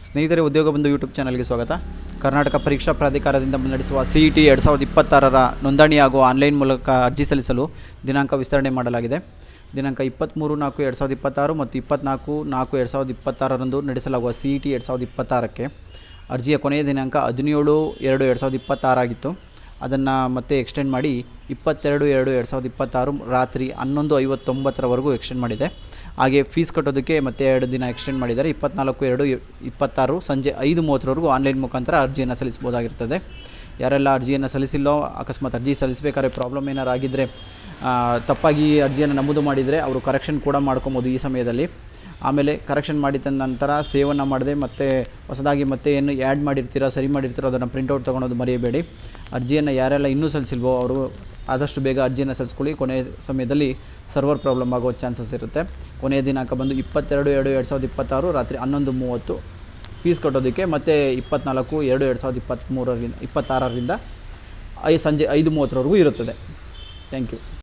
ಸ್ನೇಹಿತರೆ, ಉದ್ಯೋಗ ಬಂಧು ಯೂಟ್ಯೂಬ್ ಚಾನಲ್ಗೆ ಸ್ವಾಗತ. ಕರ್ನಾಟಕ ಪರೀಕ್ಷಾ ಪ್ರಾಧಿಕಾರದಿಂದ ನಡೆಸುವ CET 2026 ನೋಂದಣಿ ಹಾಗೂ ಆನ್ಲೈನ್ ಮೂಲಕ ಅರ್ಜಿ ಸಲ್ಲಿಸಲು ದಿನಾಂಕ ವಿಸ್ತರಣೆ ಮಾಡಲಾಗಿದೆ. ದಿನಾಂಕ 23/4/2026 ಮತ್ತು 24/4/2026 ನಡೆಸಲಾಗುವ CET 2026ಕ್ಕೆ ಅರ್ಜಿಯ ಕೊನೆಯ ದಿನಾಂಕ 17/2/2026 ಆಗಿತ್ತು. ಅದನ್ನು ಮತ್ತೆ ಎಕ್ಸ್ಟೆಂಡ್ ಮಾಡಿ 22/2/2026 ರಾತ್ರಿ 11:59 ಎಕ್ಸ್ಟೆಂಡ್ ಮಾಡಿದೆ. ಹಾಗೆ ಫೀಸ್ ಕಟ್ಟೋದಕ್ಕೆ ಮತ್ತೆ 2 ದಿನ ಎಕ್ಸ್ಟೆಂಡ್ ಮಾಡಿದ್ದಾರೆ. 24/2/26 ಸಂಜೆ 5:30 ಆನ್ಲೈನ್ ಮುಖಾಂತರ ಅರ್ಜಿಯನ್ನು ಸಲ್ಲಿಸ್ಬೋದಾಗಿರ್ತದೆ. ಯಾರೆಲ್ಲ ಅರ್ಜಿಯನ್ನು ಸಲ್ಲಿಸಿಲ್ಲೋ, ಅಕಸ್ಮಾತ್ ಅರ್ಜಿ ಸಲ್ಲಿಸಬೇಕಾದ್ರೆ ಪ್ರಾಬ್ಲಮ್ ಏನಾರು ಆಗಿದ್ದರೆ, ತಪ್ಪಾಗಿ ಅರ್ಜಿಯನ್ನು ನಮೂದು ಮಾಡಿದರೆ ಅವರು ಕರೆಕ್ಷನ್ ಕೂಡ ಮಾಡ್ಕೊಬೋದು ಈ ಸಮಯದಲ್ಲಿ. ಆಮೇಲೆ ಕರೆಕ್ಷನ್ ಮಾಡಿದ ನಂತರ ಸೇವನ್ನು ಮಾಡದೆ ಮತ್ತೆ ಹೊಸದಾಗಿ ಮತ್ತೆ ಏನು ಆ್ಯಡ್ ಮಾಡಿರ್ತೀರೋ, ಸರಿ ಮಾಡಿರ್ತೀರೋ ಅದನ್ನು ಪ್ರಿಂಟೌಟ್ ತೊಗೊಳೋದು ಮರೆಯಬೇಡಿ. ಅರ್ಜಿಯನ್ನು ಯಾರೆಲ್ಲ ಇನ್ನೂ ಸಲ್ಲಿಸಿಲ್ವೋ ಅವರು ಆದಷ್ಟು ಬೇಗ ಅರ್ಜಿಯನ್ನು ಸಲ್ಲಿಸ್ಕೊಳ್ಳಿ. ಕೊನೆಯ ಸಮಯದಲ್ಲಿ ಸರ್ವರ್ ಪ್ರಾಬ್ಲಮ್ ಆಗೋ ಚಾನ್ಸಸ್ ಇರುತ್ತೆ. ಕೊನೆಯ ದಿನಾಂಕ ಬಂದು 22/2/2026 ರಾತ್ರಿ 11:30 ಫೀಸ್ ಕಟ್ಟೋದಕ್ಕೆ. ಮತ್ತು 24/2/2026 ಸಂಜೆ 5:30 ಇರುತ್ತದೆ. Thank you.